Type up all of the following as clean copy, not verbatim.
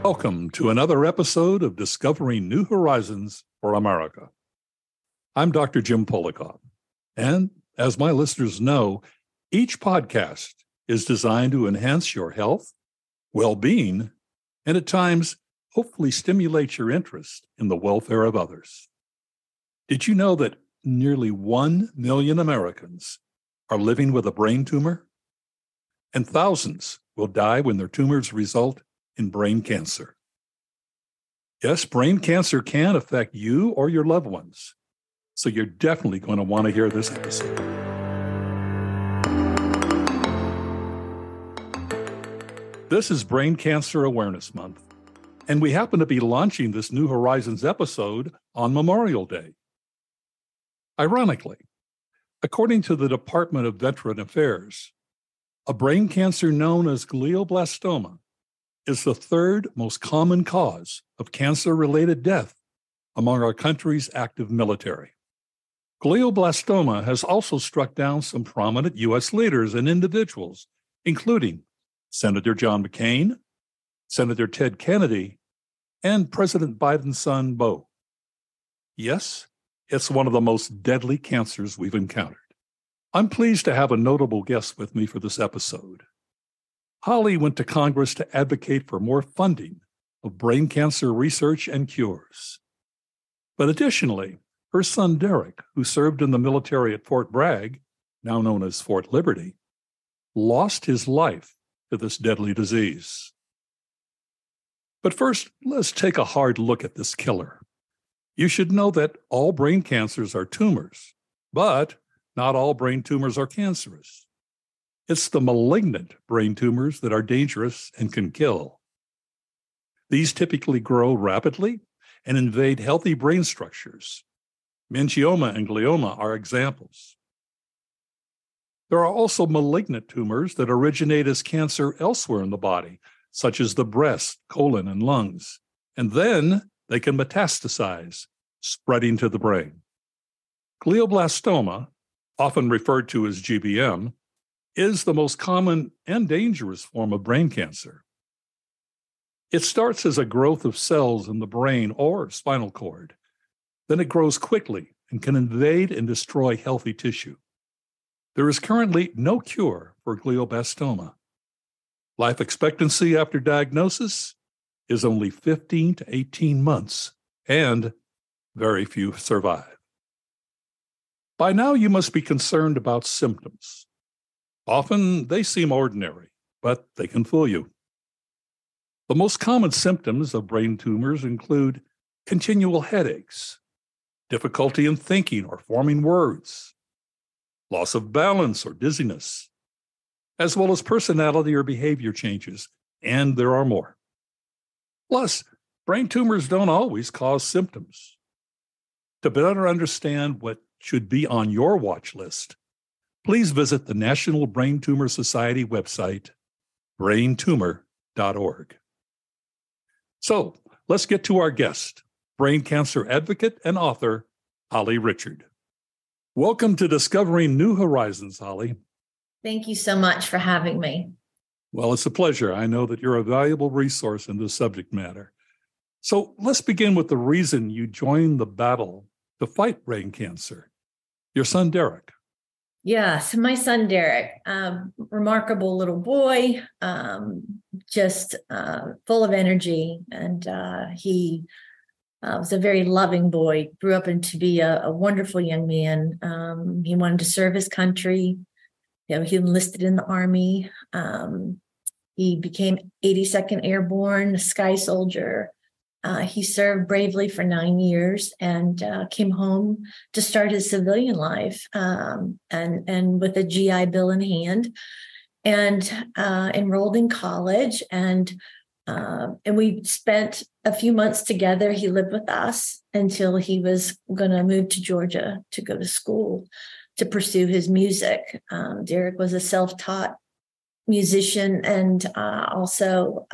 Welcome to another episode of Discovering New Horizons for America. I'm Dr. Jim Polakof, and as my listeners know, each podcast is designed to enhance your health, well-being, and at times, hopefully stimulate your interest in the welfare of others. Did you know that nearly 1 million Americans are living with a brain tumor? And thousands will die when their tumors result in brain cancer. Yes, brain cancer can affect you or your loved ones, so you're definitely going to want to hear this episode. This is Brain Cancer Awareness Month, and we happen to be launching this New Horizons episode on Memorial Day. Ironically, according to the Department of Veteran Affairs, a brain cancer known as glioblastoma is the third most common cause of cancer-related death among our country's active military. Glioblastoma has also struck down some prominent U.S. leaders and individuals, including Senator John McCain, Senator Ted Kennedy, and President Biden's son, Beau. Yes, it's one of the most deadly cancers we've encountered. I'm pleased to have a notable guest with me for this episode. Holly went to Congress to advocate for more funding of brain cancer research and cures. But additionally, her son Derek, who served in the military at Fort Bragg, now known as Fort Liberty, lost his life to this deadly disease. But first, let's take a hard look at this killer. You should know that all brain cancers are tumors, but not all brain tumors are cancerous. It's the malignant brain tumors that are dangerous and can kill. These typically grow rapidly and invade healthy brain structures. Meningioma and glioma are examples. There are also malignant tumors that originate as cancer elsewhere in the body, such as the breast, colon, and lungs, and then they can metastasize, spreading to the brain. Glioblastoma, often referred to as GBM, is the most common and dangerous form of brain cancer. It starts as a growth of cells in the brain or spinal cord. Then it grows quickly and can invade and destroy healthy tissue. There is currently no cure for glioblastoma. Life expectancy after diagnosis is only 15 to 18 months, and very few survive. By now, you must be concerned about symptoms. Often they seem ordinary, but they can fool you. The most common symptoms of brain tumors include continual headaches, difficulty in thinking or forming words, loss of balance or dizziness, as well as personality or behavior changes, and there are more. Plus, brain tumors don't always cause symptoms. To better understand what should be on your watch list, please visit the National Brain Tumor Society website, braintumor.org. So, let's get to our guest, brain cancer advocate and author, Holly Richard. Welcome to Discovering New Horizons, Holly. Thank you so much for having me. Well, it's a pleasure. I know that you're a valuable resource in this subject matter. So, let's begin with the reason you joined the battle to fight brain cancer. Your son, Derek. Yes, my son, Derek, remarkable little boy, just full of energy. And he was a very loving boy, grew up to be a wonderful young man. He wanted to serve his country. You know, he enlisted in the Army. He became 82nd Airborne, a Sky Soldier. He served bravely for 9 years and came home to start his civilian life and with a GI Bill in hand, and enrolled in college. And we spent a few months together. He lived with us until he was going to move to Georgia to go to school to pursue his music. Derek was a self-taught musician and also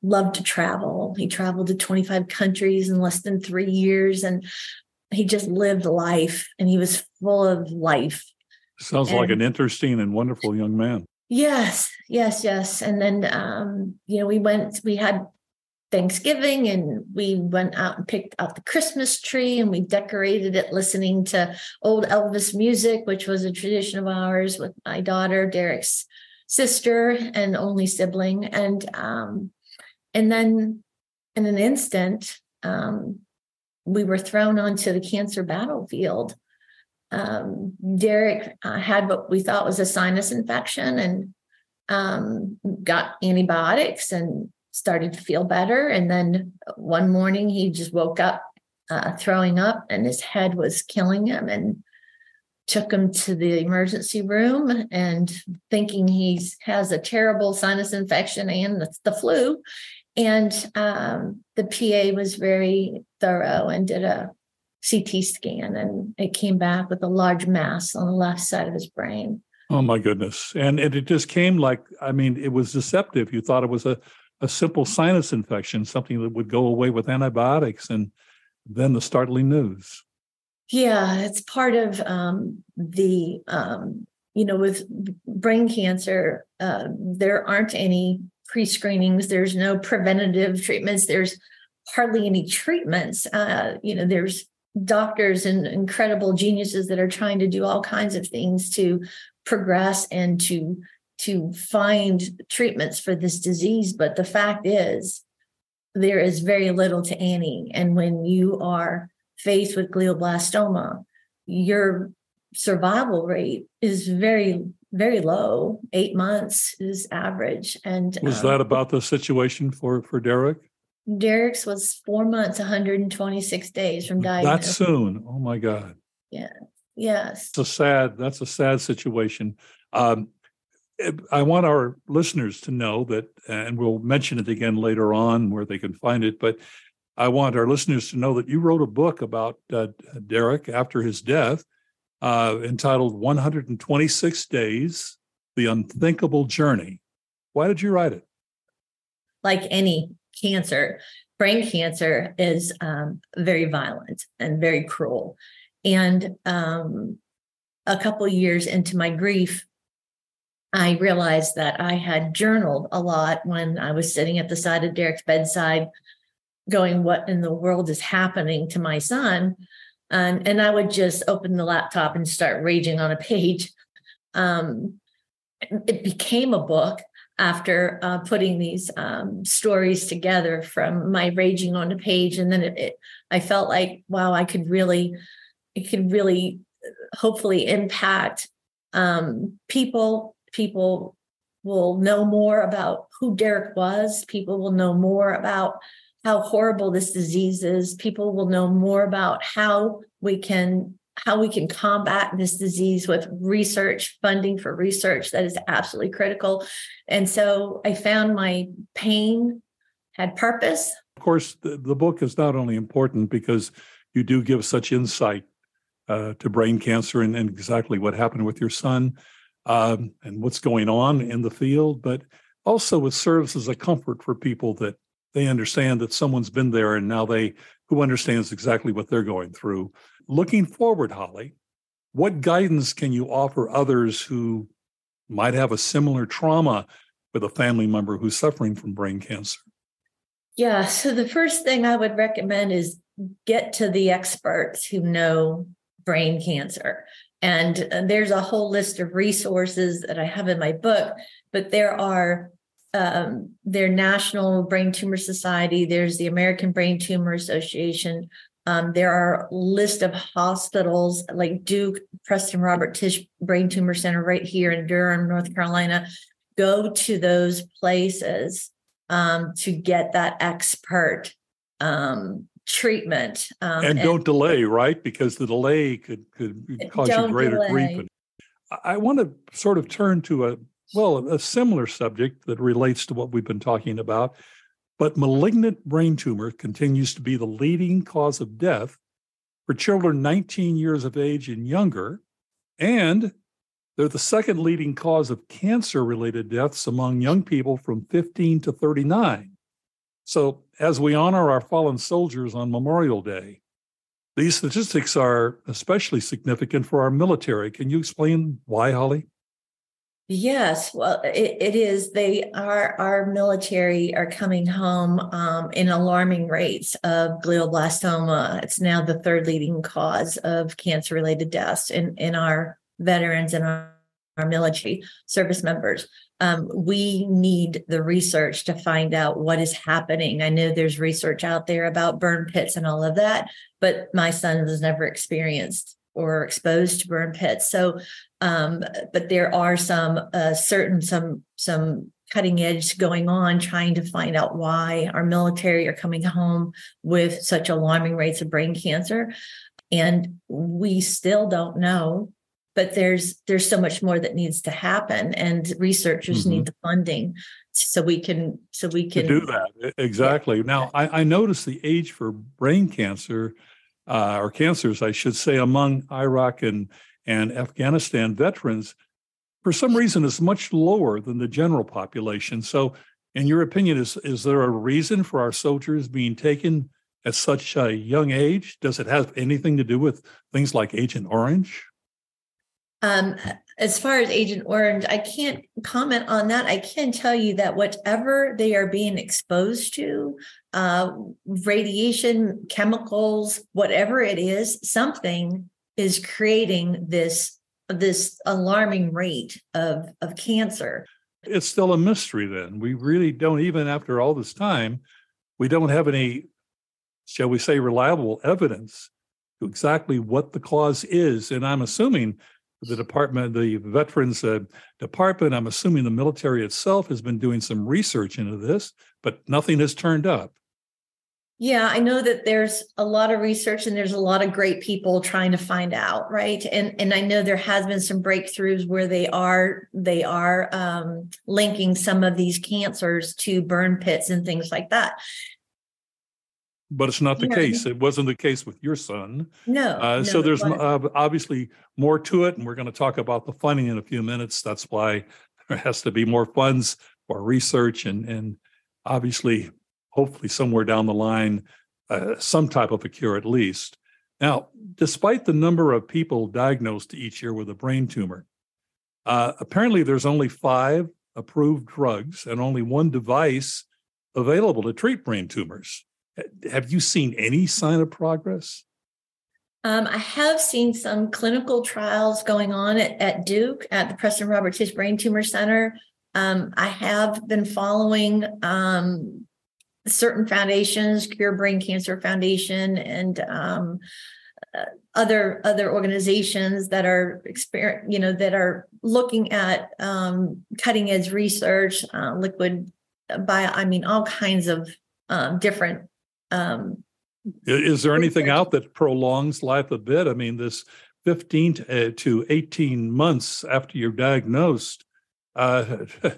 loved to travel. He traveled to 25 countries in less than 3 years, and he just lived life, and he was full of life. Sounds like an interesting and wonderful young man. Yes. And then, we had Thanksgiving, and we went out and picked out the Christmas tree, and we decorated it listening to old Elvis music, which was a tradition of ours with my daughter, Derek's sister and only sibling. And then in an instant, we were thrown onto the cancer battlefield. Derek had what we thought was a sinus infection, and got antibiotics and started to feel better. And then one morning he just woke up throwing up, and his head was killing him, and took him to the emergency room and thinking he has a terrible sinus infection and the flu. And the PA was very thorough and did a CT scan, and it came back with a large mass on the left side of his brain. Oh, my goodness. And it just came it was deceptive. You thought it was a simple sinus infection, something that would go away with antibiotics, and then the startling news. Yeah, it's part of with brain cancer, there aren't any pre-screenings. There's no preventative treatments. There's hardly any treatments. There's doctors and incredible geniuses that are trying to do all kinds of things to progress and to find treatments for this disease. But the fact is, there is very little to any. And when you are faced with glioblastoma, your survival rate is very, very low. 8 months is average. And was that about the situation for Derek? Derek's was 4 months, 126 days from diagnosis. That soon? Oh my God. Yeah. Yes. That's a sad situation. I want our listeners to know that, and we'll mention it again later on where they can find it, but I want our listeners to know that you wrote a book about Derek after his death, entitled 126 Days, The Unthinkable Journey. Why did you write it? Like any cancer, brain cancer is very violent and very cruel. And a couple of years into my grief, I realized that I had journaled a lot when I was sitting at the side of Derek's bedside going, what in the world is happening to my son? And I would just open the laptop and start raging on a page. It became a book after putting these stories together from my raging on a page. And then I felt like, wow, it could really hopefully impact people. People will know more about who Derek was. People will know more about how horrible this disease is. People will know more about how we can combat this disease with research, funding for research that is absolutely critical. And so I found my pain had purpose. Of course, the book is not only important because you do give such insight to brain cancer and exactly what happened with your son, and what's going on in the field, but also it serves as a comfort for people that they understand that someone's been there and now who understands exactly what they're going through. Looking forward, Holly, what guidance can you offer others who might have a similar trauma with a family member who's suffering from brain cancer? Yeah, so the first thing I would recommend is get to the experts who know brain cancer. And there's a whole list of resources that I have in my book, but there are their National Brain Tumor Society, there's the American Brain Tumor Association. There are a list of hospitals like Duke, Preston Robert Tisch Brain Tumor Center right here in Durham, North Carolina. Go to those places to get that expert treatment. And don't delay, right? Because the delay could cause you greater grief. I want to sort of turn to a similar subject that relates to what we've been talking about, but malignant brain tumor continues to be the leading cause of death for children 19 years of age and younger, and they're the second leading cause of cancer-related deaths among young people from 15 to 39. So as we honor our fallen soldiers on Memorial Day, these statistics are especially significant for our military. Can you explain why, Holly? Yes, well, it is. Our military are coming home in alarming rates of glioblastoma. It's now the third leading cause of cancer-related deaths in our veterans and our military service members. We need the research to find out what is happening. I know there's research out there about burn pits and all of that, but my son was never experienced or exposed to burn pits. So, but there are some cutting edge going on, trying to find out why our military are coming home with such alarming rates of brain cancer, and we still don't know. But there's so much more that needs to happen, and researchers need the funding so we can to do that. Exactly. Yeah. Now, I noticed the age for brain cancer. Or cancers, I should say, among Iraq and Afghanistan veterans, for some reason, is much lower than the general population. So, in your opinion, is there a reason for our soldiers being taken at such a young age? Does it have anything to do with things like Agent Orange? As far as Agent Orange, I can't comment on that. I can tell you that whatever they are being exposed to, radiation, chemicals, whatever it is, something is creating this alarming rate of cancer. It's still a mystery then. We really don't, even after all this time, we don't have any, shall we say, reliable evidence to exactly what the cause is. And I'm assuming the Veterans Department, I'm assuming the military itself has been doing some research into this, but nothing has turned up. Yeah, I know that there's a lot of research and there's a lot of great people trying to find out, right? And I know there has been some breakthroughs where they are linking some of these cancers to burn pits and things like that. But it's not the case. It wasn't the case with your son. No. So there's obviously more to it, and we're going to talk about the funding in a few minutes. That's why there has to be more funds for research and obviously, hopefully somewhere down the line, some type of a cure at least. Now, despite the number of people diagnosed each year with a brain tumor, apparently there's only 5 approved drugs and only 1 device available to treat brain tumors. Have you seen any sign of progress? I have seen some clinical trials going on at Duke, at the Preston Robert Tisch Brain Tumor Center. I have been following certain foundations, Cure Brain Cancer Foundation, and other organizations that are that are looking at cutting edge research, liquid all kinds of different. Is there anything out that prolongs life a bit? I mean, this 15 to 18 months after you're diagnosed to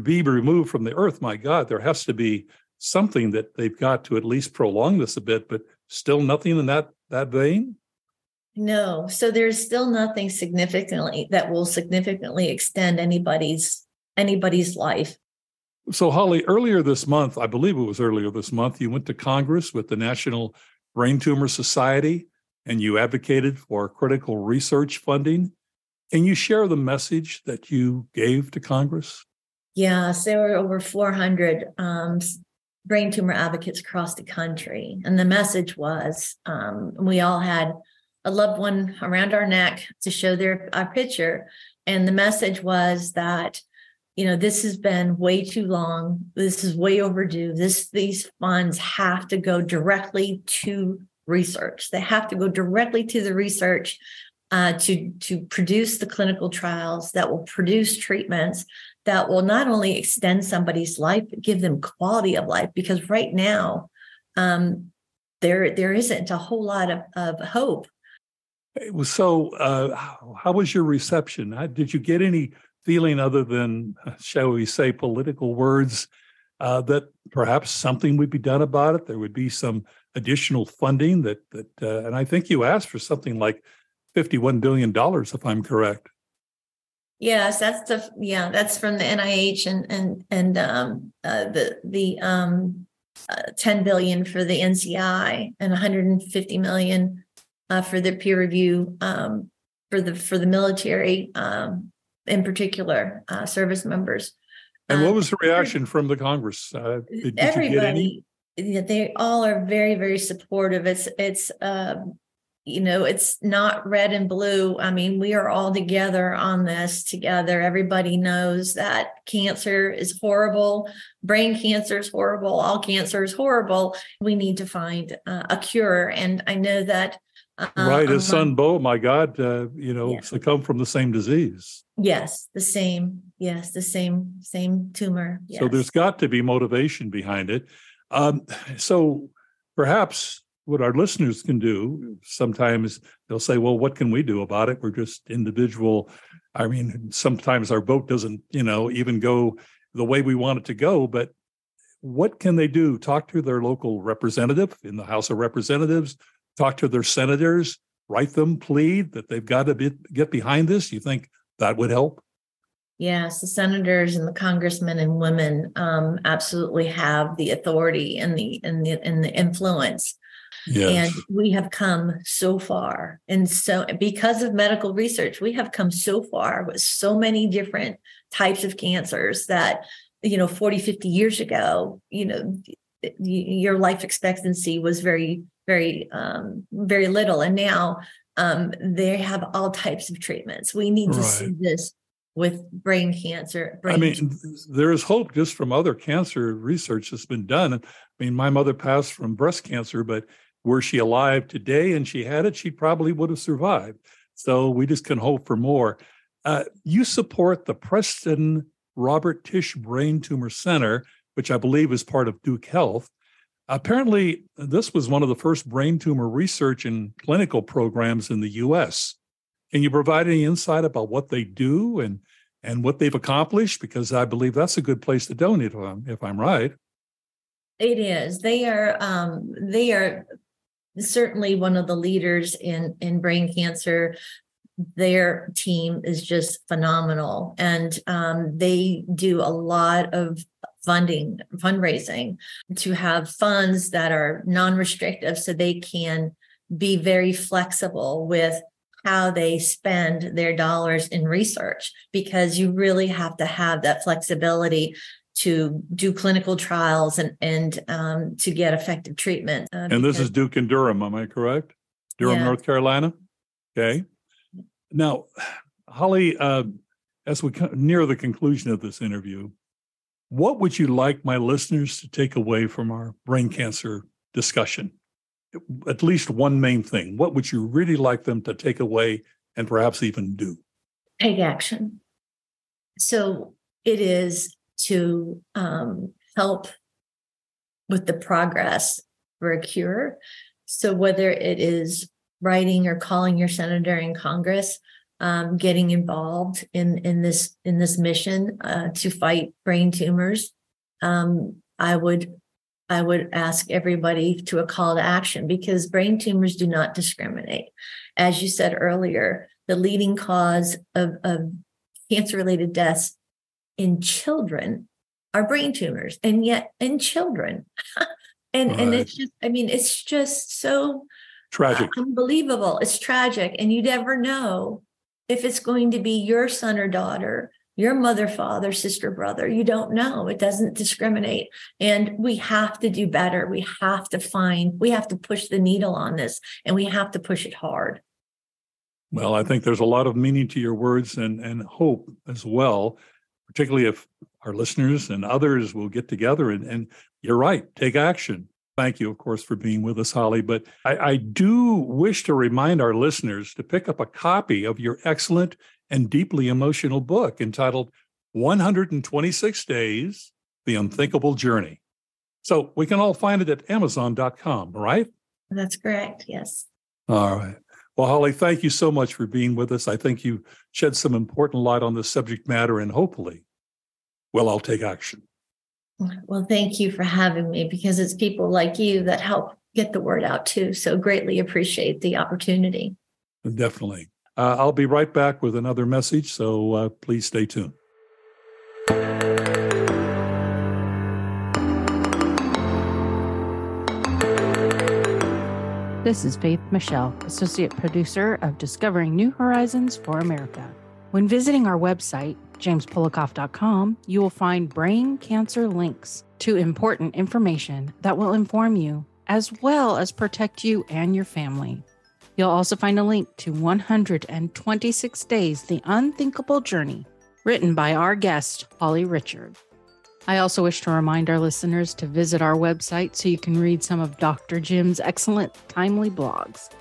be removed from the earth, my God, there has to be something that they've got to at least prolong this a bit, but still nothing in that vein? No. So there's still nothing that will significantly extend anybody's life. So, Holly, earlier this month, I believe it was earlier this month, you went to Congress with the National Brain Tumor Society, and you advocated for critical research funding. Can you share the message that you gave to Congress? Yes, there were over 400 brain tumor advocates across the country. And the message was, we all had a loved one around our neck to show our picture. And the message was that, this has been way too long. This is way overdue. These funds have to go directly to research. They have to go directly to the research to produce the clinical trials that will produce treatments that will not only extend somebody's life, but give them quality of life. Because right now, there isn't a whole lot of hope. So how was your reception? Did you get any feeling other than, shall we say, political words that perhaps something would be done about it? There would be some additional funding that and I think you asked for something like $51 billion, if I'm correct. Yes, that's from the NIH and the $10 billion for the NCI and $150 million for the peer review for the military in particular, service members. And what was the reaction from the Congress? Did you get any? Everybody, they all are very, very supportive. It's not red and blue. I mean, we are all together on this together. Everybody knows that cancer is horrible. Brain cancer is horrible. All cancer is horrible. We need to find a cure. And I know that. Right. His son, Beau, my God, Yeah. succumbed from the same disease. Yes, the same. Yes, the same tumor. Yes. So there's got to be motivation behind it. So perhaps what our listeners can do, sometimes they'll say, well, what can we do about it? We're just individual. I mean, sometimes our vote doesn't, even go the way we want it to go. But what can they do? Talk to their local representative in the House of Representatives, talk to their senators, write them, plead that they've got to get behind this. You think that would help? Yes, the senators and the congressmen and women absolutely have the authority and the influence. Yes. And we have come so far. And so because of medical research, we have come so far with so many different types of cancers that, 40, 50 years ago, your life expectancy was very, very, very little. And now they have all types of treatments. We need to see this with brain cancer. There is hope just from other cancer research that's been done. I mean, my mother passed from breast cancer, but were she alive today and she had it, she probably would have survived. So we just can hope for more. You support the Preston Robert Tisch Brain Tumor Center, which I believe is part of Duke Health. Apparently, this was one of the first brain tumor research and clinical programs in the U.S. Can you provide any insight about what they do and what they've accomplished? Because I believe that's a good place to donate, if I'm right. It is. They are certainly one of the leaders in brain cancer. Their team is just phenomenal, and they do a lot of fundraising to have funds that are non-restrictive, so they can be very flexible with how they spend their dollars in research, because you really have to have that flexibility to do clinical trials and to get effective treatment. And this is Duke in Durham, am I correct? Durham, North Carolina? Okay. Now, Holly, as we near the conclusion of this interview, what would you like my listeners to take away from our brain cancer discussion? At least one main thing. What would you really like them to take away and perhaps even do? Take action. So it is to help with the progress for a cure. So whether it is writing or calling your senator in Congress, getting involved in this mission to fight brain tumors, I would ask everybody to a call to action, because brain tumors do not discriminate. As you said earlier, the leading cause of cancer-related deaths in children are brain tumors, and yet in children. And it's just so tragic, unbelievable. It's tragic. And you never know if it's going to be your son or daughter, your mother, father, sister, brother. You don't know. It doesn't discriminate. And we have to do better. We have to push the needle on this, and we have to push it hard. Well, I think there's a lot of meaning to your words and hope as well, particularly if our listeners and others will get together and you're right, take action. Thank you, of course, for being with us, Holly. But I do wish to remind our listeners to pick up a copy of your excellent and deeply emotional book entitled 126 Days, The Unthinkable Journey. So we can all find it at Amazon.com, right? That's correct, yes. All right. Well, Holly, thank you so much for being with us. I think you shed some important light on this subject matter, and hopefully, I'll take action. Well, thank you for having me, because it's people like you that help get the word out too. So greatly appreciate the opportunity. Definitely. I'll be right back with another message, so please stay tuned. This is Faith Michelle, Associate Producer of Discovering New Horizons for America. When visiting our website, jamespolakof.com, you will find brain cancer links to important information that will inform you, as well as protect you and your family. You'll also find a link to 126 Days, The Unthinkable Journey, written by our guest, Holly Richard. I also wish to remind our listeners to visit our website so you can read some of Dr. Jim's excellent, timely blogs.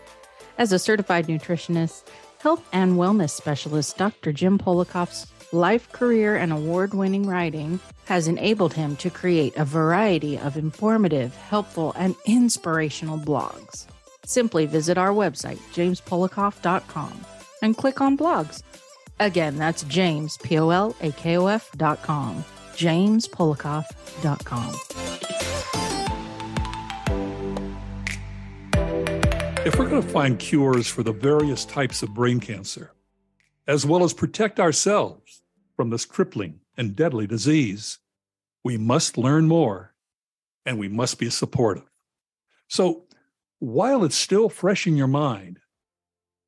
As a certified nutritionist, health and wellness specialist, Dr. Jim Polakof's life, career, and award-winning writing has enabled him to create a variety of informative, helpful, and inspirational blogs. Simply visit our website, jamespolakof.com, and click on blogs. Again, that's James, Polakof.com, jamespolakof.com. If we're going to find cures for the various types of brain cancer, as well as protect ourselves from this crippling and deadly disease, we must learn more and we must be supportive. So, while it's still fresh in your mind,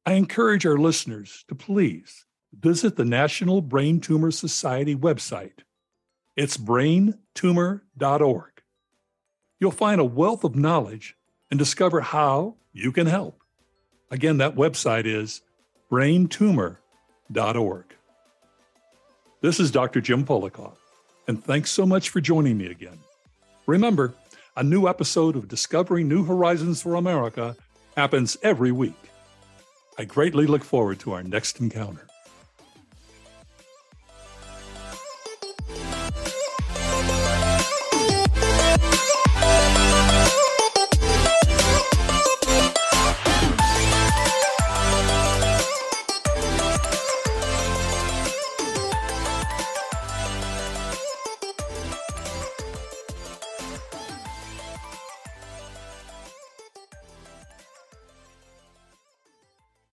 I encourage our listeners to please visit the National Brain Tumor Society website. It's braintumor.org. You'll find a wealth of knowledge and discover how you can help. Again, that website is braintumor.org. This is Dr. Jim Polakof, and thanks so much for joining me again. Remember, a new episode of Discovering New Horizons for America happens every week. I greatly look forward to our next encounter.